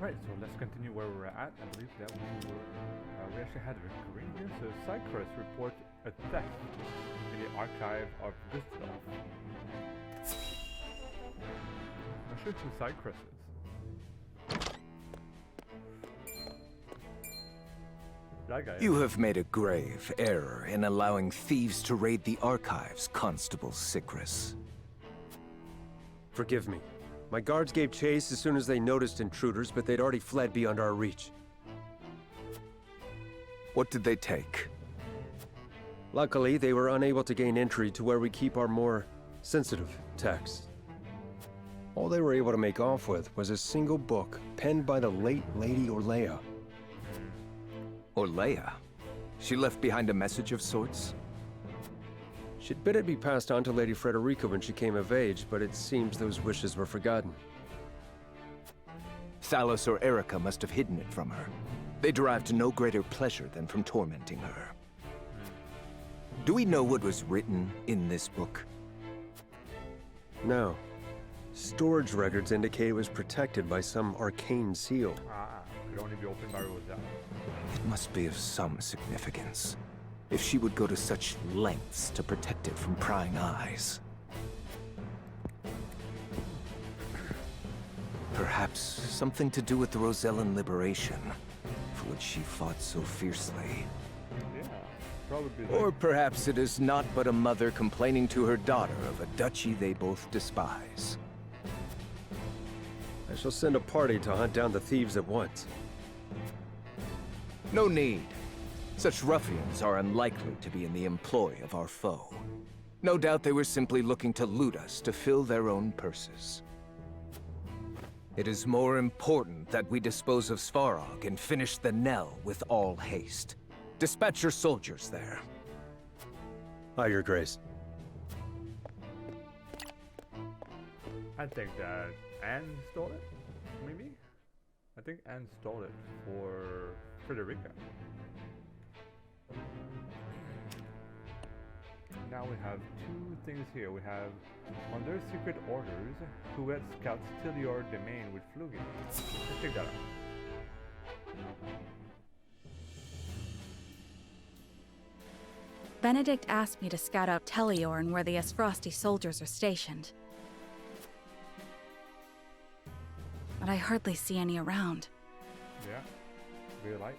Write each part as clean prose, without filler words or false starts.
Alright, so let's continue where we're at. I believe that we actually had a ring here. So Cycrus reports a theft in the archive of Gustave. I'm not sure who Cycrus is. That guy. You have made a grave error in allowing thieves to raid the archives, Constable Cycrus. Forgive me. My guards gave chase as soon as they noticed intruders, but they'd already fled beyond our reach. What did they take? Luckily, they were unable to gain entry to where we keep our more sensitive texts. All they were able to make off with was a single book penned by the late Lady Orlea. Orlea? She left behind a message of sorts? She'd bid it be passed on to Lady Frederica when she came of age, but it seems those wishes were forgotten. Thalos or Erica must have hidden it from her. They derived no greater pleasure than from tormenting her. Do we know what was written in this book? No. Storage records indicate it was protected by some arcane seal. Could only be opened by Rosella. It must be of some significance, if she would go to such lengths to protect it from prying eyes. Perhaps something to do with the Rosellan liberation, for which she fought so fiercely. Yeah, probably. Or perhaps it is not but a mother complaining to her daughter of a duchy they both despise. I shall send a party to hunt down the thieves at once. No need. Such ruffians are unlikely to be in the employ of our foe. No doubt they were simply looking to loot us to fill their own purses. It is more important that we dispose of Svarog and finish the Nell with all haste. Dispatch your soldiers there. Aye, Your Grace. I think that Anne stole it, maybe? I think Anne stole it for Frederica. Now we have two things here. We have, under secret orders, Huet scouts Tilior domain with Flugin. Let's check that out. Benedict asked me to scout out Teliorn where the Esfrosti soldiers are stationed. But I hardly see any around. Yeah, real light.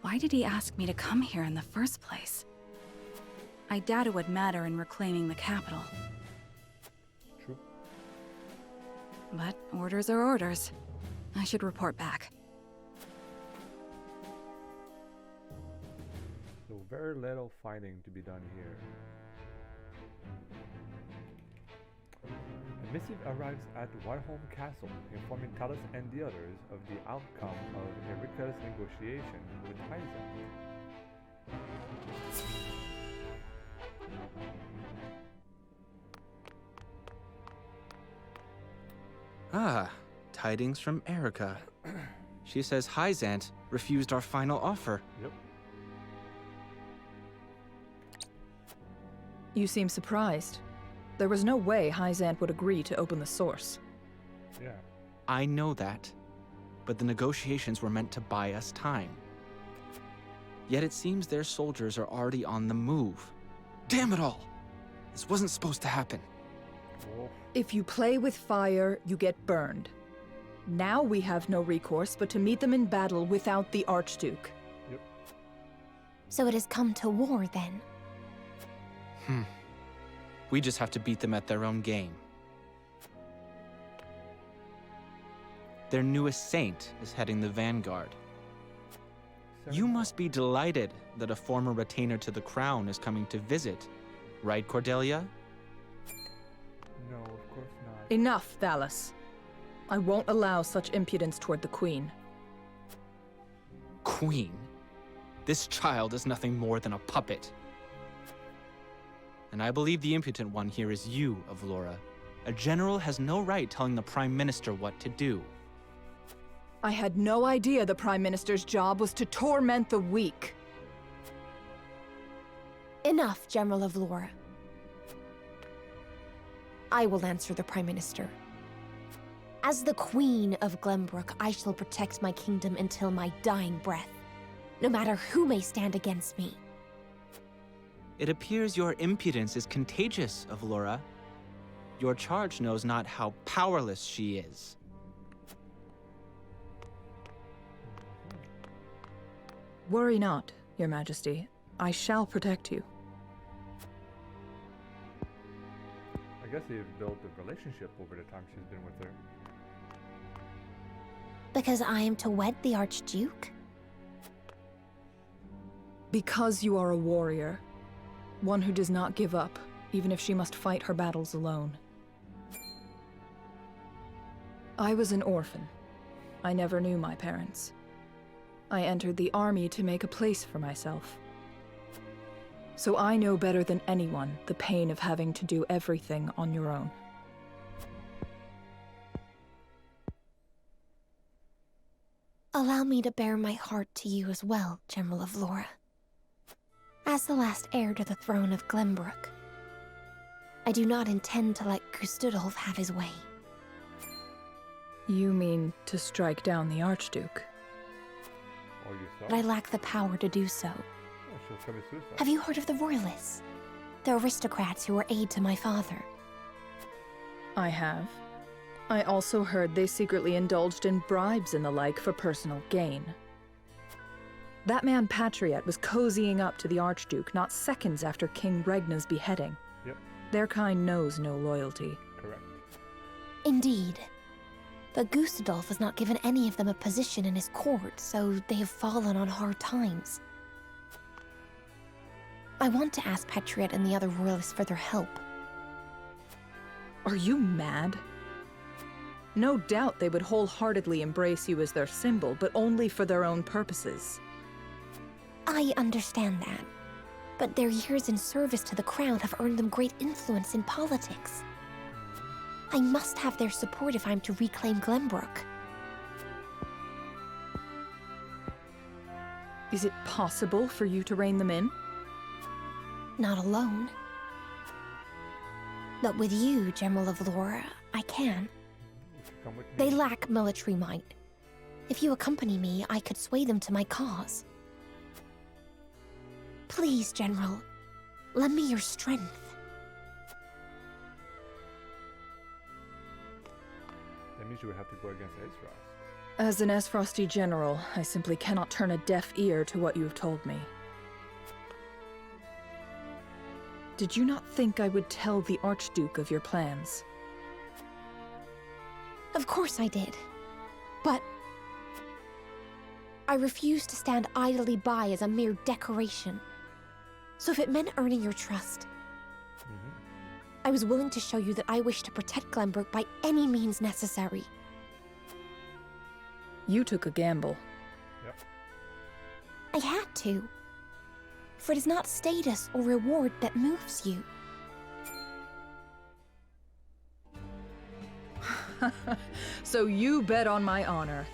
Why did he ask me to come here in the first place? I doubt it would matter in reclaiming the capital. True. But orders are orders. I should report back. So very little fighting to be done here. A missive arrives at Whiteholm Castle, informing Talos and the others of the outcome of Erika's negotiation with Hyzan. Ah, tidings from Erica. She says Hyzant refused our final offer. Yep. You seem surprised. There was no way Hyzant would agree to open the source. Yeah. I know that, but the negotiations were meant to buy us time. Yet it seems their soldiers are already on the move. Damn it all! This wasn't supposed to happen. Oh. If you play with fire, you get burned. Now we have no recourse but to meet them in battle without the Archduke. Yep. So it has come to war then? We just have to beat them at their own game. Their newest saint is heading the vanguard. You must be delighted that a former retainer to the crown is coming to visit, right, Cordelia? No, of course not. Enough, Thalos. I won't allow such impudence toward the Queen. Queen? This child is nothing more than a puppet. And I believe the impotent one here is you, Avlora. A general has no right telling the Prime Minister what to do. I had no idea the Prime Minister's job was to torment the weak. Enough, General of Laura. I will answer the Prime Minister. As the Queen of Glenbrook, I shall protect my kingdom until my dying breath, no matter who may stand against me. It appears your impudence is contagious, Avlora. Your charge knows not how powerless she is. Worry not, Your Majesty. I shall protect you. I guess they've built a relationship over the time she's been with her. Because I am to wed the Archduke? Because you are a warrior. One who does not give up, even if she must fight her battles alone. I was an orphan. I never knew my parents. I entered the army to make a place for myself. So I know better than anyone the pain of having to do everything on your own. Allow me to bare my heart to you as well, General Avlora. As the last heir to the throne of Glenbrook, I do not intend to let Gustudolf have his way. You mean to strike down the Archduke? Or you saw? But I lack the power to do so. Oh, she'll commit suicide. Have you heard of the Royalists? The aristocrats who were aid to my father. I have. I also heard they secretly indulged in bribes and the like for personal gain. That man Patriot was cozying up to the Archduke not seconds after King Regna's beheading. Yep, Their kind knows no loyalty. correct. Indeed. But Gustudolf has not given any of them a position in his court, so they have fallen on hard times. I want to ask Patriot and the other royalists for their help. Are you mad? No doubt they would wholeheartedly embrace you as their symbol, but only for their own purposes. I understand that. But their years in service to the crown have earned them great influence in politics. I must have their support if I'm to reclaim Glenbrook. Is it possible for you to rein them in? Not alone. But with you, General Avlora, I can. You should come with me. They lack military might. If you accompany me, I could sway them to my cause. Please, General, lend me your strength. That means you would have to go against Aesfrost. As an Aesfrosti general, I simply cannot turn a deaf ear to what you have told me. Did you not think I would tell the Archduke of your plans? Of course I did. But I refuse to stand idly by as a mere decoration. So if it meant earning your trust, I was willing to show you that I wish to protect Glenbrook by any means necessary. You took a gamble. Yep. I had to. For it is not status or reward that moves you. So you bet on my honor,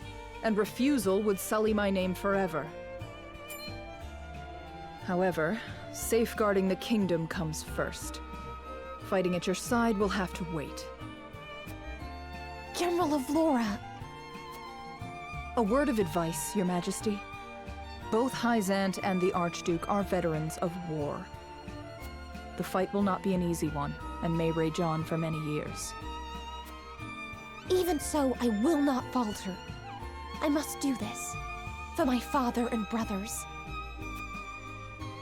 and refusal would sully my name forever. However, safeguarding the kingdom comes first. Fighting at your side will have to wait. General Avlora! A word of advice, Your Majesty. Both Hyzant and the Archduke are veterans of war. The fight will not be an easy one, and may rage on for many years. Even so, I will not falter. I must do this. For my father and brothers.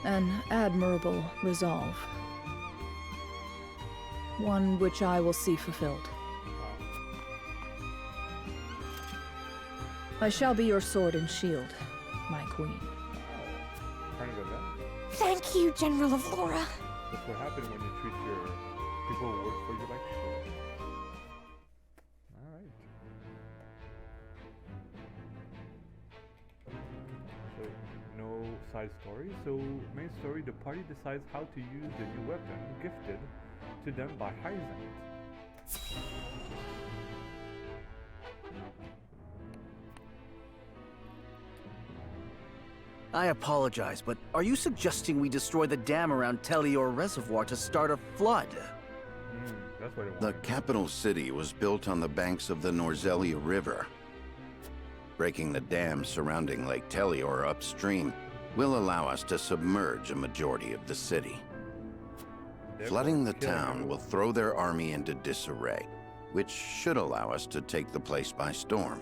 An admirable resolve. One which I will see fulfilled. I shall be your sword and shield, my queen. Trying to go down. Thank you, General Avlora. That's what happens when you treat your people who work for you like shit. Alright. So, no side story. So, main story, the party decides how to use the new weapon gifted to them by Hyzant. I apologize, but are you suggesting we destroy the dam around Telior Reservoir to start a flood? That's That's what it The wanted. capital city was built on the banks of the Norzelia River. Breaking the dam surrounding Lake Telior upstream will allow us to submerge a majority of the city. Therefore, Flooding the killing town everyone. will throw their army into disarray, which should allow us to take the place by storm.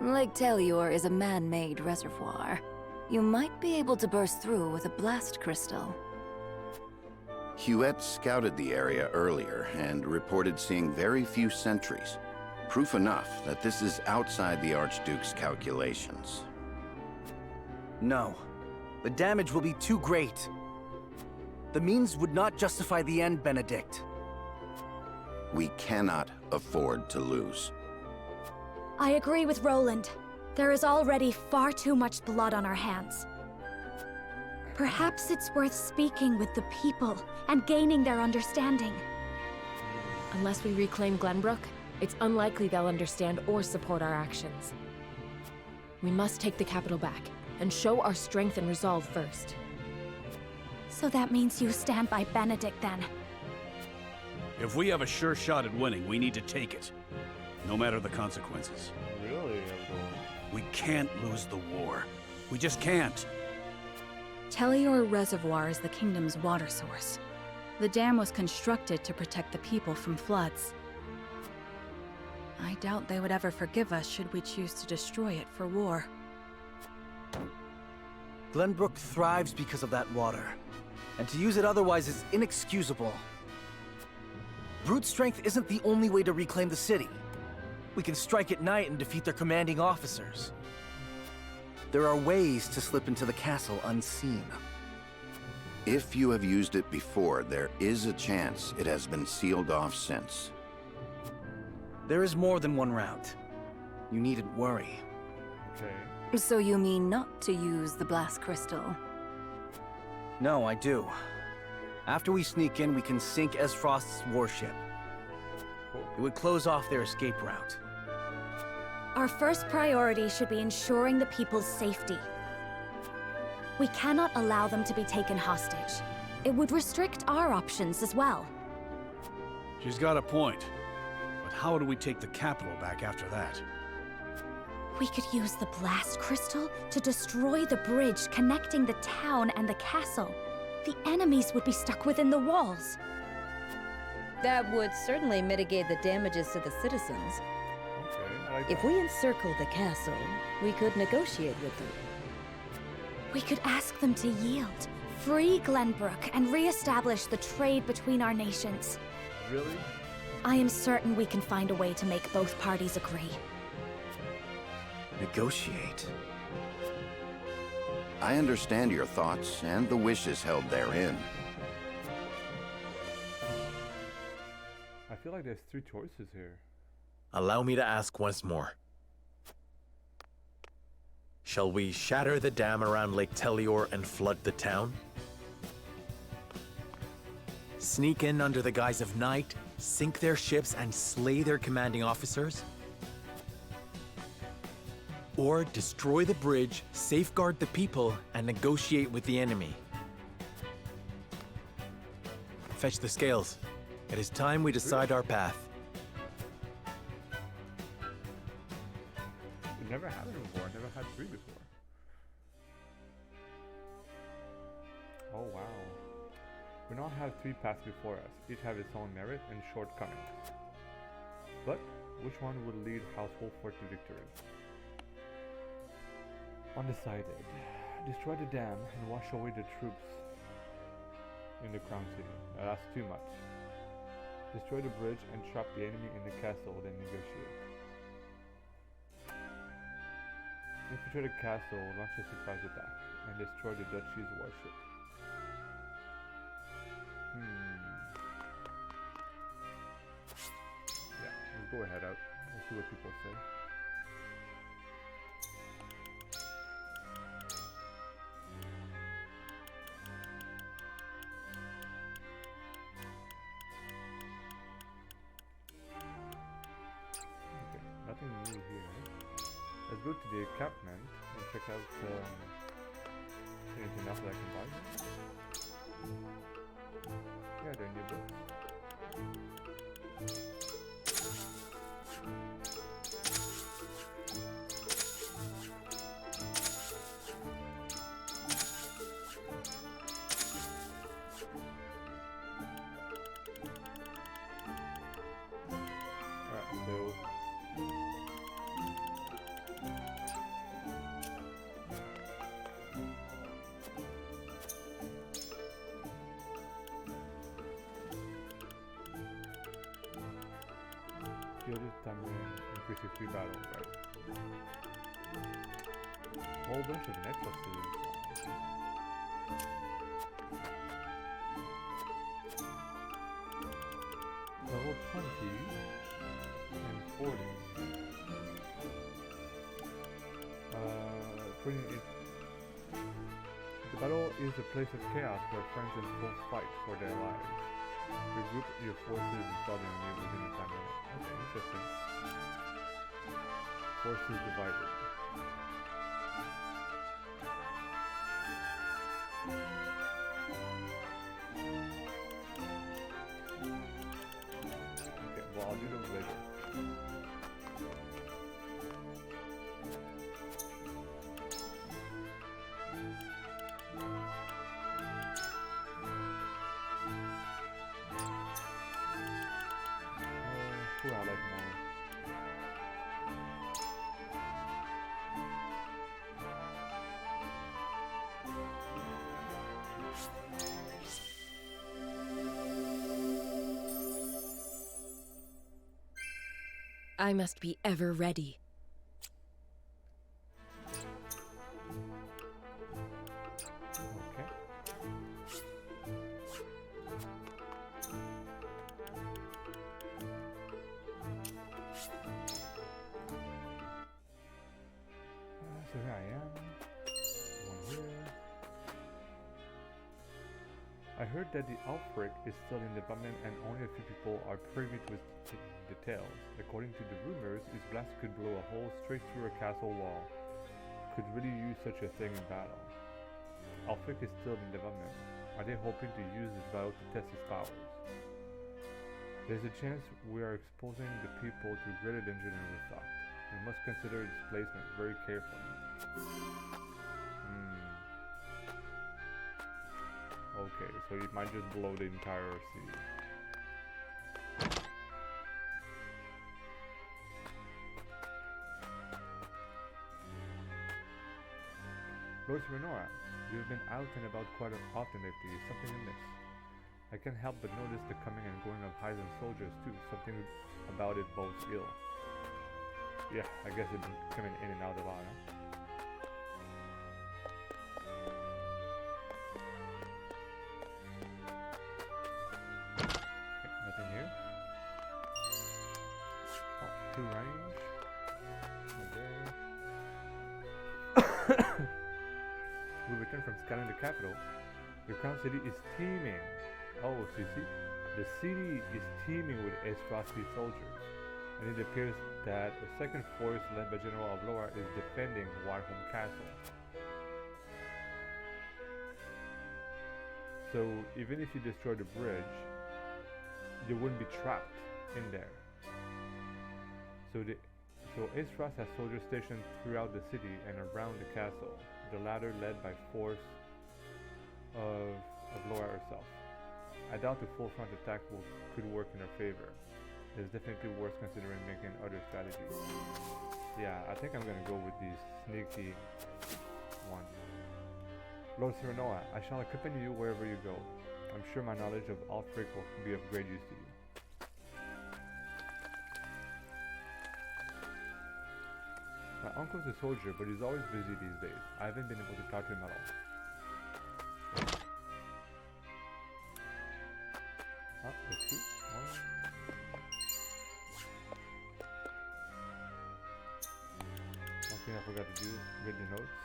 Lake Telior is a man-made reservoir. You might be able to burst through with a blast crystal. Huette scouted the area earlier and reported seeing very few sentries. Proof enough that this is outside the Archduke's calculations. No. The damage will be too great. The means would not justify the end, Benedict. We cannot afford to lose. I agree with Roland. There is already far too much blood on our hands. Perhaps it's worth speaking with the people and gaining their understanding. Unless we reclaim Glenbrook, it's unlikely they'll understand or support our actions. We must take the capital back, and show our strength and resolve first. So that means you stand by Benedict, then? If we have a sure shot at winning, we need to take it. No matter the consequences. Really, everyone? We can't lose the war. We just can't. Telior Reservoir is the kingdom's water source. The dam was constructed to protect the people from floods. I doubt they would ever forgive us should we choose to destroy it for war. Glenbrook thrives because of that water, and to use it otherwise is inexcusable. Brute strength isn't the only way to reclaim the city. We can strike at night and defeat their commanding officers. There are ways to slip into the castle unseen. If you have used it before, there is a chance it has been sealed off since. There is more than one route. You needn't worry. Okay. So you mean not to use the blast crystal? No, I do. After we sneak in, we can sink Esfrost's warship. It would close off their escape route. Our first priority should be ensuring the people's safety. We cannot allow them to be taken hostage. It would restrict our options as well. She's got a point. But how do we take the capital back after that? We could use the blast crystal to destroy the bridge connecting the town and the castle. The enemies would be stuck within the walls. That would certainly mitigate the damages to the citizens. Okay, I like If that. we encircle the castle, we could negotiate with them. We could ask them to yield, free Glenbrook, and re-establish the trade between our nations. Really? I am certain we can find a way to make both parties agree. Negotiate? I understand your thoughts and the wishes held therein. I feel like there's three choices here. Allow me to ask once more. Shall we shatter the dam around Lake Telior and flood the town? Sneak in under the guise of night, sink their ships, and slay their commanding officers? Or destroy the bridge, safeguard the people, and negotiate with the enemy? Fetch the scales. It is time we decide our path. We've never had it before. Never had three before. Oh wow. We now have three paths before us. Each have its own merit and shortcomings. But which one would lead House Wolfford to victory? Undecided. Destroy the dam and wash away the troops in the Crown City. Now, that's too much. Destroy the bridge and trap the enemy in the castle, then negotiate. Infiltrate the castle, launch a surprise attack, and destroy the duchy's warship. Yeah, let's go ahead out. We'll see what people say. Okay, nothing new here. Let's go to the encampment and check out anything else that I can buy. Yeah, they're in the books. to free battle, right? Whole bunch of necklaces. Level 20 and 40. 28. The battle is a place of chaos where friends and foes fight for their lives. Regroup your forces and start an enemy within a time limit. Okay, interesting. Forces divided. Okay, well I'll do those later. Who I like more? I must be ever ready. Okay. So here I am. One here. I heard that the outbreak is still in development and only a few people are privy to its details. According to the rumors, its blast could blow a hole straight through a castle wall. Could really use such a thing in battle. Alfric is still in development. Are they hoping to use this battle to test his powers? There's a chance we are exposing the people to greater danger than we thought. We must consider its placement very carefully. Okay, so it might just blow the entire city. Lord Serenora, you've been out and about quite often lately. Is something amiss? I can't help but notice the coming and going of Hyzan soldiers too. Something about it bodes ill. Yeah, I guess it's been coming in and out a lot, huh? Okay, nothing here. Oh, 2 range. Okay. We return from scanning the capital. The crown city is teeming. Oh, so you see, the city is teeming with Esrasti soldiers, and it appears that a second force led by General Avlora is defending Whiteholm Castle. So even if you destroy the bridge, you wouldn't be trapped in there. So Esras has soldiers stationed throughout the city and around the castle, the latter led by force of Laura herself. I doubt the full front attack could work in her favor. It's definitely worth considering making other strategies. Yeah, I think I'm gonna go with the sneaky one. Lord Serenora, I shall accompany you wherever you go. I'm sure my knowledge of Alfric will be of great use to you. My uncle's a soldier, but he's always busy these days. I haven't been able to talk to him at all. Oh, let's shoot. One thing I forgot to do, read the notes.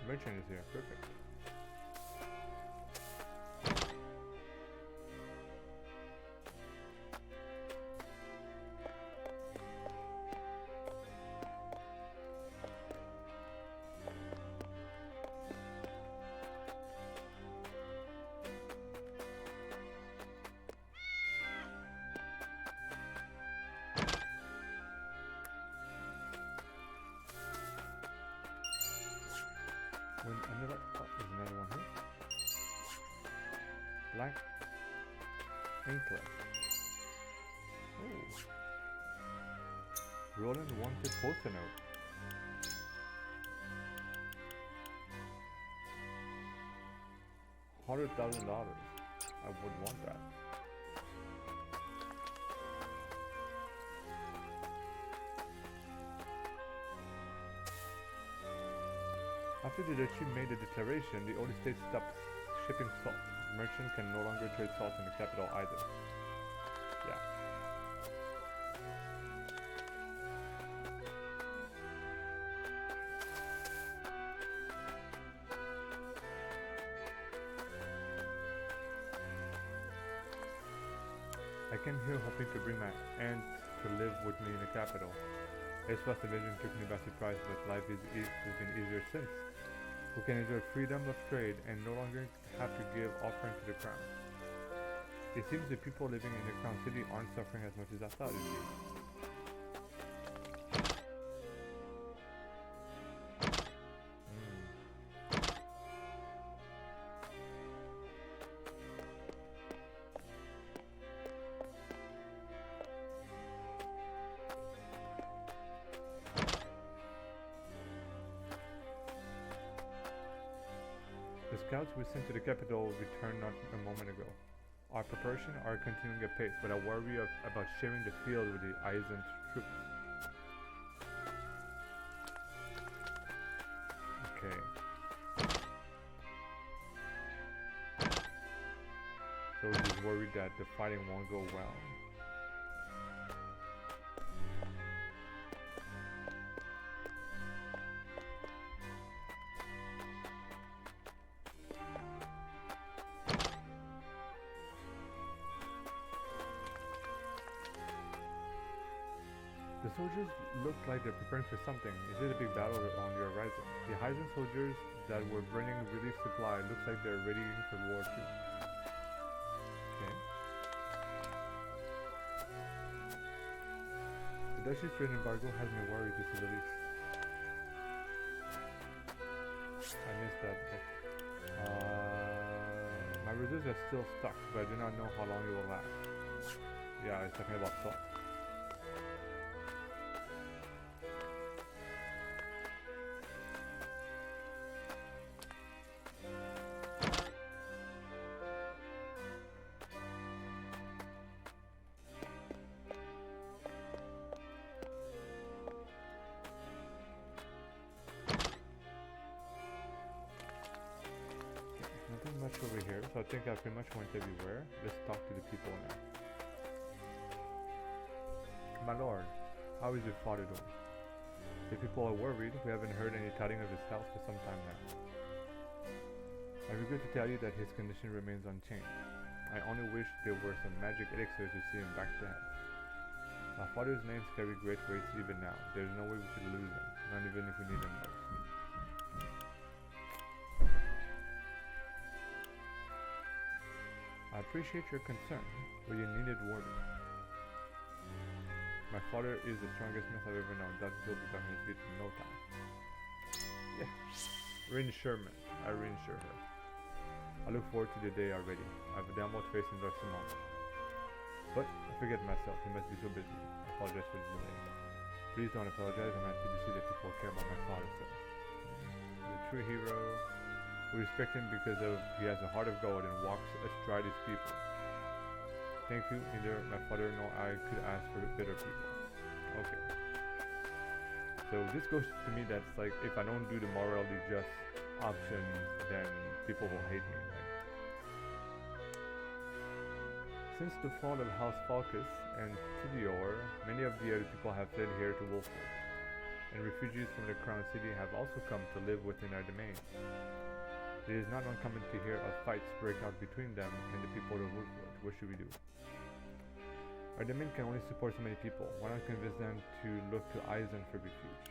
merchant is here. Perfect. When another, oh, there's another one here. Black Inklet. Oh. Roland wanted poster note. $100,000. I would want that. After the duchy made the declaration, the Old State stopped shipping salt. Merchants can no longer trade salt in the capital either. Yeah. I came here hoping to bring my aunt to live with me in the capital. Aespa's invasion took me by surprise, but life has been easier since. We can enjoy freedom of trade and no longer have to give offering to the crown. It seems the people living in the crown city aren't suffering as much as I thought it would be. The scouts we sent to the capital returned not a moment ago. Our preparations are continuing at pace, but I worry about sharing the field with the Aizen troops. Okay. So he's worried that the fighting won't go well. The soldiers look like they're preparing for something. Is it a big battle on the horizon? The Aizen soldiers that were bringing relief supply looks like they're ready for war too. Okay. The Duchy's trade embargo has me worried to say the least. I missed that. My reserves are still stuck, but I do not know how long it will last. Yeah, it's talking about salt. Nothing much over here, so I think I pretty much went everywhere. Let's talk to the people now. My lord, how is your father doing? The people are worried. We haven't heard any tidings of his health for some time now. I regret to tell you that his condition remains unchanged. I only wish there were some magic elixirs to see him back to health. My father's names carry great weight even now. There's no way we could lose him, not even if we need him most. I appreciate your concern, but you needed warning. My father is the strongest myth I've ever known. That will be back on his feet in no time. Yeah. Reinsurement. I reinsure her. I look forward to the day already. I have a downward face in Darksimon. But I forget myself. He must be so busy. I apologize for the delay. Please don't apologize. I'm happy to see that people care about my father so. He's a true hero. We respect him because he has a heart of gold and walks astride his people. Thank you. Neither my father nor I could ask for better people. Okay. So this goes to me that's like, if I don't do the morally just option, then people will hate me, right? Since the fall of House Falcus and Tidior, many of the other people have fled here to Wolfwood. and refugees from the Crown City have also come to live within our domain. It is not uncommon to hear of fights break out between them and the people of Woodford. What should we do? Our domain can only support so many people. Why not convince them to look to Eisen for refuge?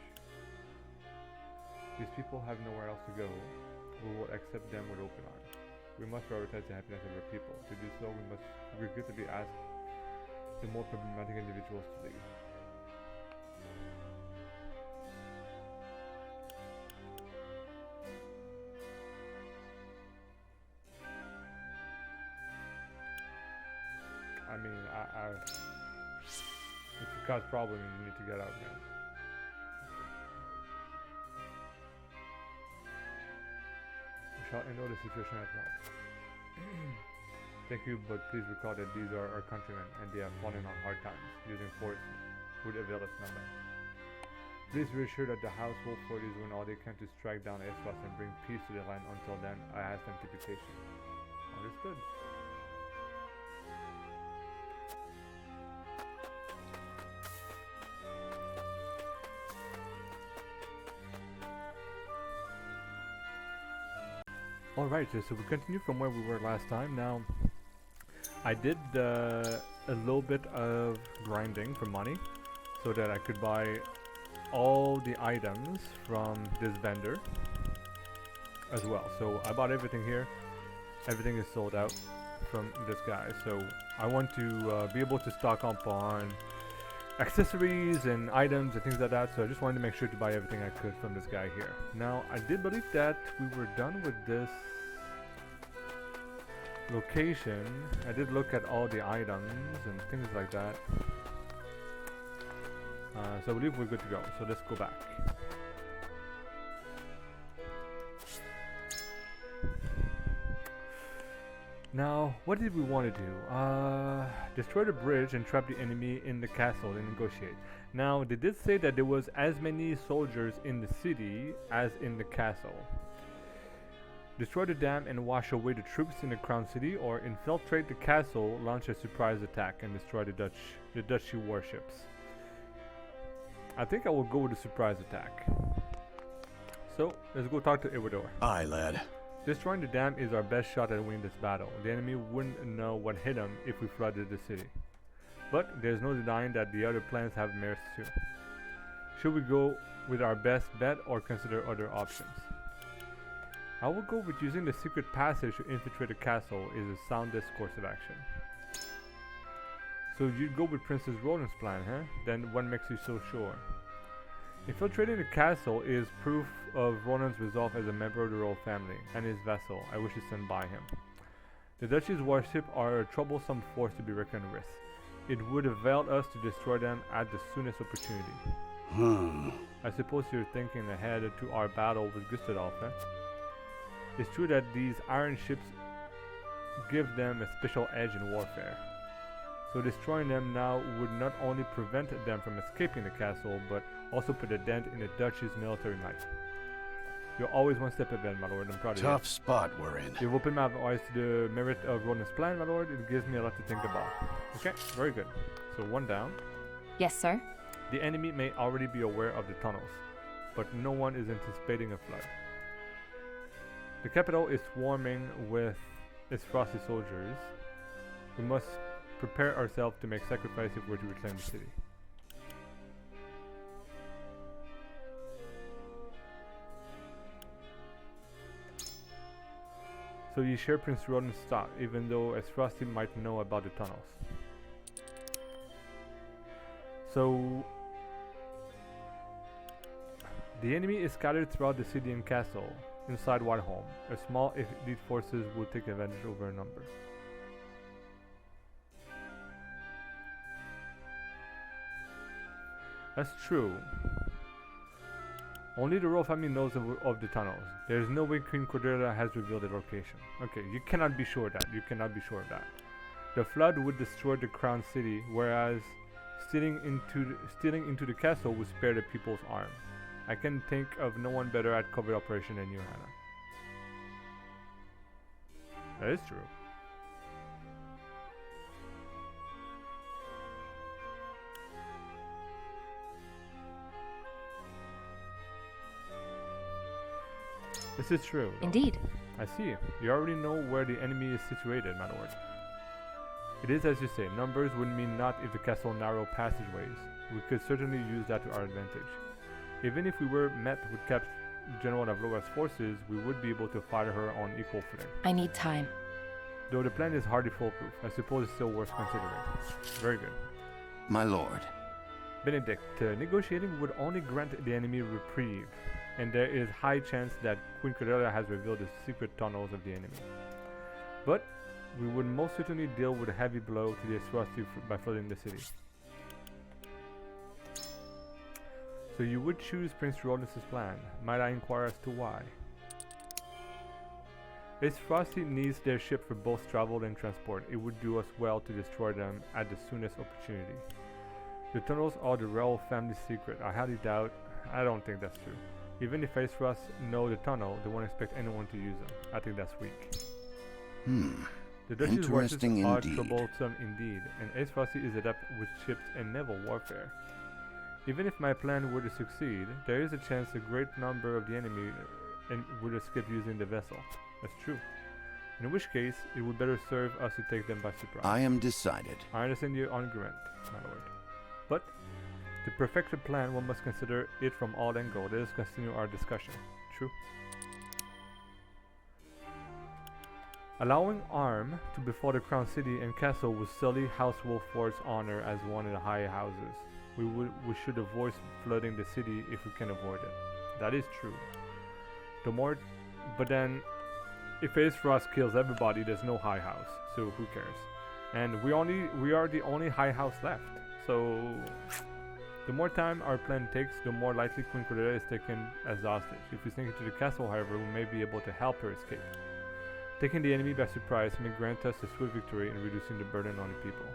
These people have nowhere else to go. We will accept them with open arms. We must prioritize the happiness of our people. To do so, we must regrettably ask the more problematic individuals to leave. I mean, if you cause problems, you need to get out, man. We shall endure the situation at once. Thank you, but please recall that these are our countrymen, and they have fallen on hard times. Using force would avail us nothing. Please reassure that the House Wolford is doing all they can to strike down Esros and bring peace to the land. Until then, I ask them to be patient. Understood. Alright, so we continue from where we were last time. Now, I did a little bit of grinding for money so that I could buy all the items from this vendor as well. So I bought everything here. Everything is sold out from this guy. So I want to be able to stock up on accessories and items and things like that. So I just wanted to make sure to buy everything I could from this guy here. Now, I did believe that we were done with this location. I did look at all the items and things like that. So I believe we're good to go. So let's go back. Now, what did we want to do? Destroy the bridge and trap the enemy in the castle and negotiate. Now, they did say that there was as many soldiers in the city as in the castle. Destroy the dam and wash away the troops in the Crown City, or infiltrate the castle, launch a surprise attack, and destroy the Duchy warships. I think I will go with the surprise attack. So, let's go talk to Iwador. Aye, lad. Destroying the dam is our best shot at winning this battle. The enemy wouldn't know what hit him if we flooded the city. But there's no denying that the other plans have merits too. Should we go with our best bet or consider other options? I will go with using the secret passage to infiltrate the castle is the soundest course of action. So you'd go with Princess Roland's plan, huh? Then what makes you so sure? Infiltrating the castle is proof of Roland's resolve as a member of the royal family and his vassal. I wish to stand by him. The Duchy's warship are a troublesome force to be reckoned with. It would avail us to destroy them at the soonest opportunity. I suppose you're thinking ahead to our battle with Gustadolf, eh? It's true that these iron ships give them a special edge in warfare. So destroying them now would not only prevent them from escaping the castle, but also put a dent in the Duchy's military might. You're always one step ahead, my lord. I'm proud of you. Tough spot we're in. You've opened my eyes to the merit of Roland's plan, my lord. It gives me a lot to think about. Okay, very good. So one down. Yes, sir. The enemy may already be aware of the tunnels, but no one is anticipating a flood. The capital is swarming with its frosty soldiers. We must prepare ourselves to make sacrifice if we're to reclaim the city. So you share Prince Roland's stock, even though as Frosty might know about the tunnels. So the enemy is scattered throughout the city and castle. Inside Whiteholm, a small elite forces will take advantage over a number. That's true. Only the royal family knows of the tunnels. There is no way Queen Cordelia has revealed the location. Okay, you cannot be sure of that. You cannot be sure of that. The flood would destroy the Crown City, whereas stealing into the castle would spare the people's arm. I can think of no one better at covert operation than you, Hannah. That is true. This is true, though. Indeed. I see. You already know where the enemy is situated, my lord. It is as you say, numbers would mean naught if the castle narrow passageways. We could certainly use that to our advantage. Even if we were met with General Navlora's forces, we would be able to fight her on equal footing. I need time. Though the plan is hardly foolproof, I suppose it's still worth considering. Very good. My lord. Benedict, negotiating would only grant the enemy reprieve, and there is high chance that Queen Cordelia has revealed the secret tunnels of the enemy. But we would most certainly deal with a heavy blow to the Eswasti by flooding the city. So you would choose Prince Roland's plan. Might I inquire as to why? Eswasti needs their ship for both travel and transport. It would do us well to destroy them at the soonest opportunity. The tunnels are the royal family secret. I highly doubt. I don't think that's true. Even if Eswasti know the tunnel, they won't expect anyone to use them. I think that's weak. The Duchy's watches are troublesome indeed, and Eswasti is adept with ships and naval warfare. Even if my plan were to succeed, there is a chance a great number of the enemy would escape using the vessel. That's true. In which case, it would better serve us to take them by surprise. I am decided. I understand your argument, my lord. But to perfect a plan, one must consider it from all angles. Let us continue our discussion. True. Allowing arm to befall the crown city and castle would sully House Wolford's honor as one of the high houses. We should avoid flooding the city if we can avoid it. That is true. But then, if Eswasti kills everybody, there's no high house, so who cares? And we are the only high house left. So, the more time our plan takes, the more likely Queen Cordelia is taken as hostage. If we sneak into the castle, however, we may be able to help her escape. Taking the enemy by surprise may grant us a swift victory in reducing the burden on the people.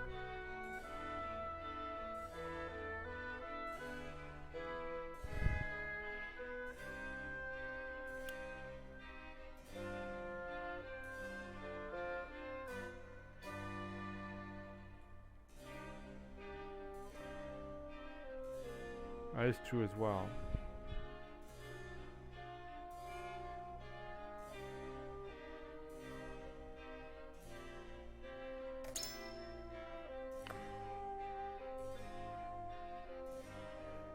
That is true as well.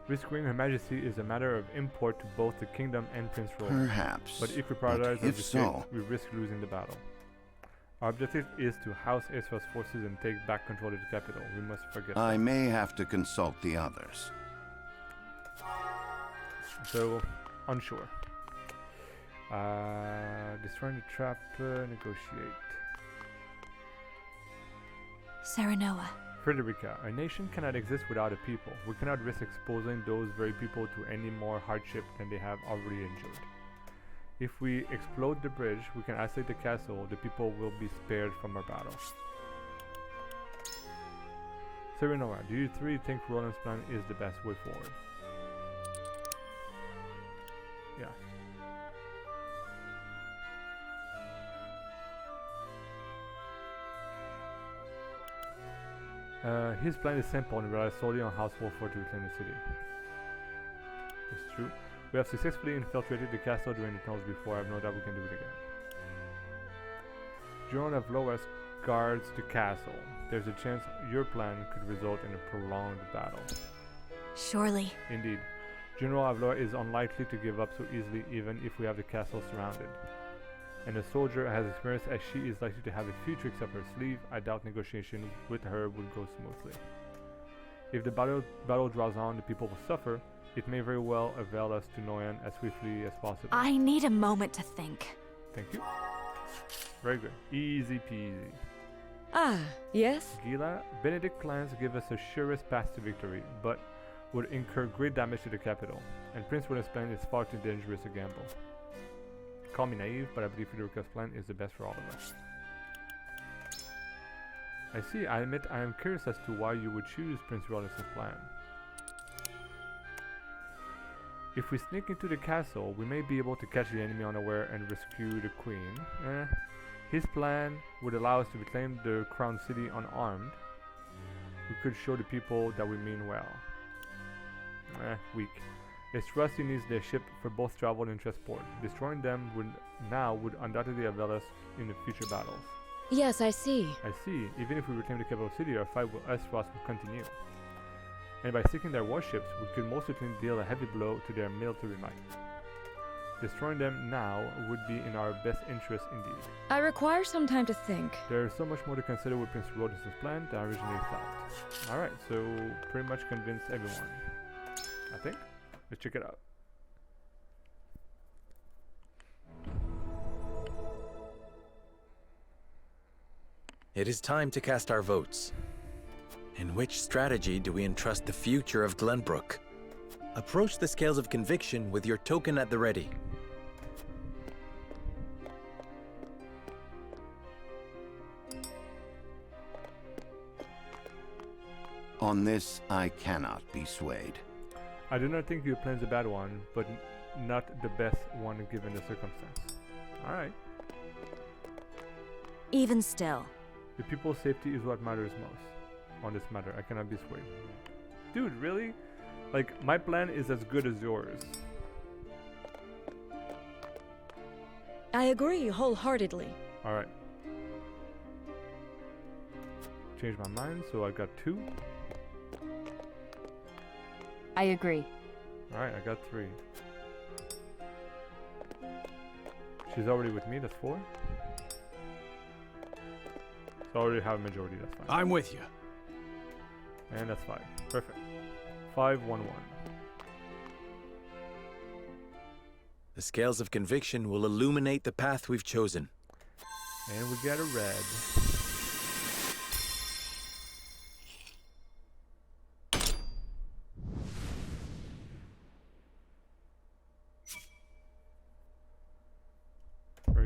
Rescuing Her Majesty is a matter of import to both the kingdom and Prince Roland. Perhaps. But if we prioritize if so, we risk losing the battle. Our objective is to house Eswast's forces and take back control of the capital. We must forget I that. may have to consult the others. So, unsure. Destroying the trap, negotiate. Serenoa. Frederica, a nation cannot exist without a people. We cannot risk exposing those very people to any more hardship than they have already endured. If we explode the bridge, we can isolate the castle. The people will be spared from our battle. Serenoa, do you three think Roland's plan is the best way forward? Yeah. His plan is simple and relies solely on House Wolford to reclaim the city. It's true. We have successfully infiltrated the castle during the tunnels before. I have no doubt we can do it again. General Navloras guards the castle. There's a chance your plan could result in a prolonged battle. Surely. Indeed. General Avlora is unlikely to give up so easily even if we have the castle surrounded. And a soldier as experienced as she is likely to have a few tricks up her sleeve. I doubt negotiation with her would go smoothly. If the battle draws on, the people will suffer. It may very well avail us to Noyan as swiftly as possible. I need a moment to think. Thank you. Very good. Easy peasy. Ah, yes? Gila, Benedict plans give us the surest path to victory, but would incur great damage to the capital, and Prince Roland's plan is far too dangerous a gamble. Call me naive, but I believe Frederica's plan is the best for all of us. I see. I admit I am curious as to why you would choose Prince Roland's plan. If we sneak into the castle, we may be able to catch the enemy unaware and rescue the queen. His plan would allow us to reclaim the crown city unarmed. We could show the people that we mean well. Weak. Its rusty needs their ship for both travel and transport. Destroying them would undoubtedly avail us in the future battles. Yes, I see. I see. Even if we reclaim the capital city, our fight with Esros will continue. And by sinking their warships, we could most certainly deal a heavy blow to their military might. Destroying them now would be in our best interest indeed. I require some time to think. There is so much more to consider with Prince Rodus' plan than I originally thought. Alright, so pretty much convinced everyone. I think. Let's check it out. It is time to cast our votes. In which strategy do we entrust the future of Glenbrook? Approach the scales of conviction with your token at the ready. On this, I cannot be swayed. I do not think your plan is a bad one, but not the best one given the circumstance. Alright. Even still. The people's safety is what matters most. On this matter, I cannot be swayed. Dude, really? Like, my plan is as good as yours. I agree wholeheartedly. Alright. Change my mind, so I got 2. I agree. Alright, I got 3. She's already with me, that's 4. So I already have a majority, that's fine. I'm with you. And that's 5. Perfect. 5-1-1. The scales of conviction will illuminate the path we've chosen. And we get a red.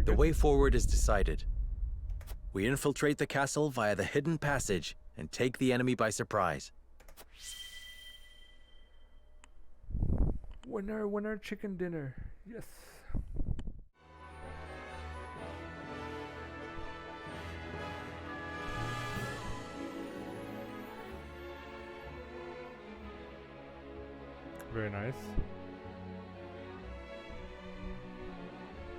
The way forward is decided. We infiltrate the castle via the hidden passage and take the enemy by surprise. Winner, chicken dinner. Yes. Very nice.